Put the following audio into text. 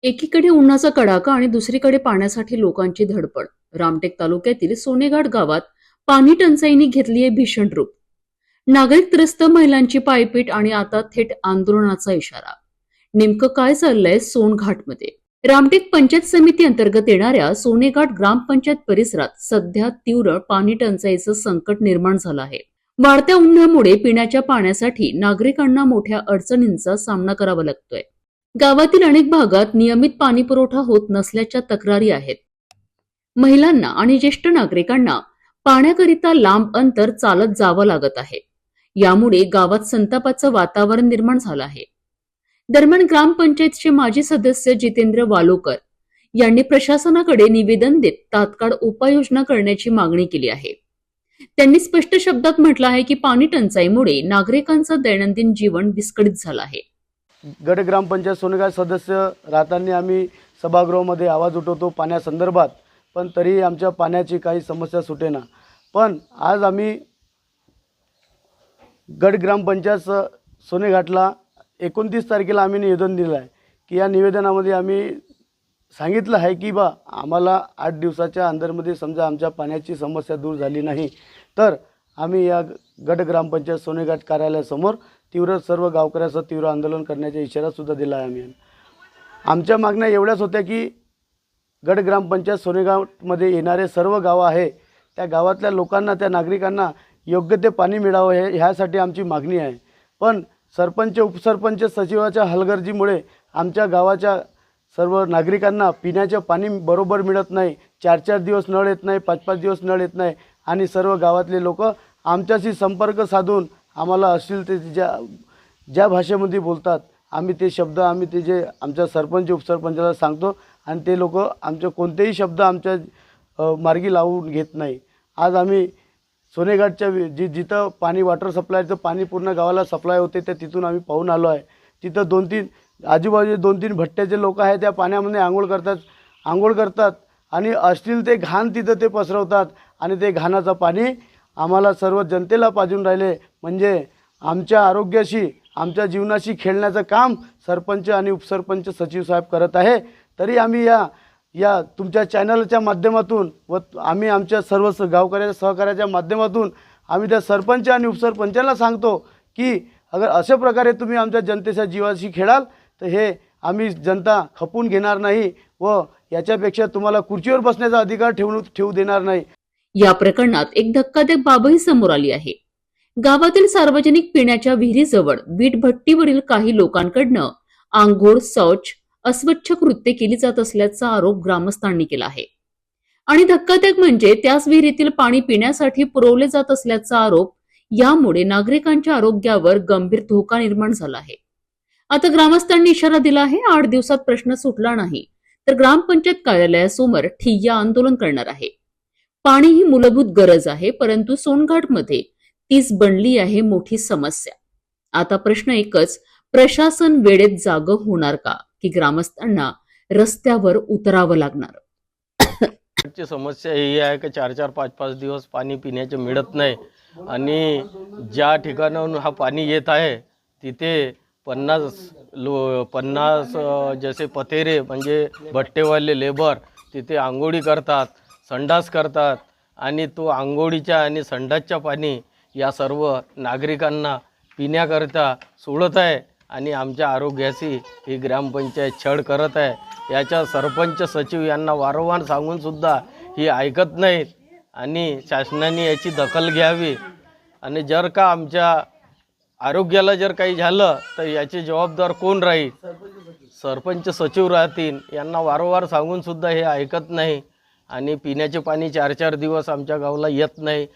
एकीकडे उन्हाचा कडाका आणि दुसरीकडे पाण्यासाठी लोकांची धडपड. रामटेक तालुक्यातील सोनेघाट गावात पाणी टंचाईने घेतलीये भीषण रूप. नागरिक त्रस्त, महिलांची पायपीट आणि आता थेट आंदोलनाचा इशारा. नेमकं काय चाललंय सोनघाटमध्ये? रामटेक पंचायत समिती अंतर्गत येणाऱ्या सोनेघाट ग्रामपंचायत परिसरात सध्या तीव्र पाणी टंचाईचं संकट निर्माण झालं आहे. वाढत्या उन्हामुळे पिण्याच्या पाण्यासाठी नागरिकांना मोठ्या अडचणींचा सामना करावा लागतोय. गावातील अनेक भागात नियमित पाणी पुरवठा होत नसल्याच्या तक्रारी आहेत. महिलांना आणि ज्येष्ठ नागरिकांना पाण्याकरिता लांब अंतर चालत जावं लागत आहे. यामुळे गावात संतापाचं वातावरण निर्माण झालं आहे. दरम्यान ग्रामपंचायतचे माजी सदस्य जितेंद्र वालोकर यांनी प्रशासनाकडे निवेदन देत तात्काळ उपाययोजना करण्याची मागणी केली आहे. त्यांनी स्पष्ट शब्दात म्हटलं आहे की पाणी टंचाईमुळे नागरिकांचं दैनंदिन जीवन विस्कळीत झालं आहे. गट ग्रामपंचायत सोनेघाट सदस्य राहताना आम्ही सभागृहामध्ये आवाज उठवतो पाण्यासंदर्भात, पण तरीही आमच्या पाण्याची काही समस्या सुटेना. पण आज आम्ही गट ग्रामपंचायत सोनेघाटला 29 तारखेला आम्ही निवेदन दिलं आहे की या निवेदनामध्ये आम्ही सांगितलं आहे की आम्हाला 8 दिवसाच्या अंदरमध्ये समजा आमच्या पाण्याची समस्या दूर झाली नाही तर आम्ही या गट ग्रामपंचायत सोनेघाट कार्यालयासमोर सर्व गावकऱ्याचं तीव्र आंदोलन करण्याचा इशारासुद्धा दिला आहे. आम्ही आमच्या मागण्या एवढ्याच होत्या की गट ग्रामपंचायत सोनेघाटमध्ये येणारे सर्व गावं आहे त्या गावातल्या लोकांना, त्या नागरिकांना योग्य ते पाणी मिळावं ह्यासाठी आमची मागणी आहे. पण सरपंच, उपसरपंच, सचिवाच्या हलगर्जीमुळे आमच्या गावाच्या सर्व नागरिकांना पिण्याचे पाणी बरोबर मिळत नाही. 4-4 दिवस नळ येत नाही, 5-5 दिवस नळ येत नाही आणि सर्व गावातले लोक आमच्याशी संपर्क साधून आम्हाला अश्लीलतेच्या ज्या भाषेमध्ये बोलतात आम्ही ते शब्द जे आमच्या सरपंच, उपसरपंचाला सांगतो आणि ते लोक आमचे कोणतेही शब्द आमच्या मार्गी लावून घेत नाही. आज आम्ही सोनेघाटच्या जिथं पाणी, वॉटर सप्लायचं पाणी पूर्ण गावाला सप्लाय होते त्या तिथून आम्ही पाहून आलो आहे. तिथं 2-3 आजूबाजूचे 2-3 भट्ट्याचे लोक आहेत त्या पाण्यामध्ये आंघोळ करतात आणि अश्लील ते घाण तिथं ते पसरवतात आणि ते घाणाचं पाणी आम्हाला सर्व जनतेला पाजून राहिले. म्हणजे आमच्या आरोग्याशी, आमच्या जीवनाशी खेळण्याचं काम सरपंच आणि उपसरपंच, सचिव साहेब करत आहे. तरी आम्ही या तुमच्या चॅनलच्या माध्यमातून व आम्ही आमच्या सर्व गावकऱ्याच्या सहकार्याच्या माध्यमातून आम्ही त्या सरपंच आणि उपसरपंचांना सांगतो की अगर अशा प्रकारे तुम्ही आमच्या जनतेच्या जीवाशी खेळाल तर हे आम्ही जनता खपून घेणार नाही व याच्यापेक्षा तुम्हाला खुर्चीवर बसण्याचा अधिकार ठेवू देणार नाही. या प्रकरणात एक धक्कादायक बाबही समोर आली आहे. गावातील सार्वजनिक पिण्याच्या विहिरीजवळ वीटभट्टीवरील काही लोकांकडनं आंघोळ, शौच, अस्वच्छ कृत्ये केली जात असल्याचा आरोप ग्रामस्थांनी केला आहे. आणि धक्कादायक म्हणजे त्याच विहिरीतील पाणी पिण्यासाठी पुरवले जात असल्याचा आरोप. यामुळे नागरिकांच्या आरोग्यावर गंभीर धोका निर्माण झाला आहे. आता ग्रामस्थांनी इशारा दिला आहे, 8 दिवसात प्रश्न सुटला नाही तर ग्रामपंचायत कार्यालयासमोर ठिय्या आंदोलन करणार आहे. पाणी ही मूलभूत गरज आहे, परंतु सोनघाटमध्ये तीच बनली आहे मोठी समस्या. आता प्रश्न एकच, प्रशासन वेळेत जागं होणार का की ग्रामस्थांना रस्त्यावर उतरावं लागणार? समस्या ही आहे की 4-4, 5-5 दिवस पाणी पिण्याचे मिळत नाही आणि ज्या ठिकाणाहून हा पाणी येत आहे तिथे 50 जसे पथेरे म्हणजे भट्टेवाले लेबर तिथे आंघोळी करतात, संडास करतात आणि तो आंघोळीच्या आणि संडासच्या पाणी या सर्व नागरिकांना पिण्याकरिता सोडत आहे आणि आमच्या आरोग्याशी ही ग्रामपंचायत छळ करत आहे. याच्या सरपंच, सचिव यांना वारंवार सांगूनसुद्धा ही ऐकत नाहीत आणि शासनाने याची दखल घ्यावी आणि जर का आमच्या आरोग्याला जर काही झालं तर याचे जबाबदार कोण राहील? सरपंच, सचिव राहतील. यांना वारंवार सांगूनसुद्धा हे ऐकत नाही आणि पिण्याचे पाणी 4-4 दिवस आमच्या गावाला येत नाही.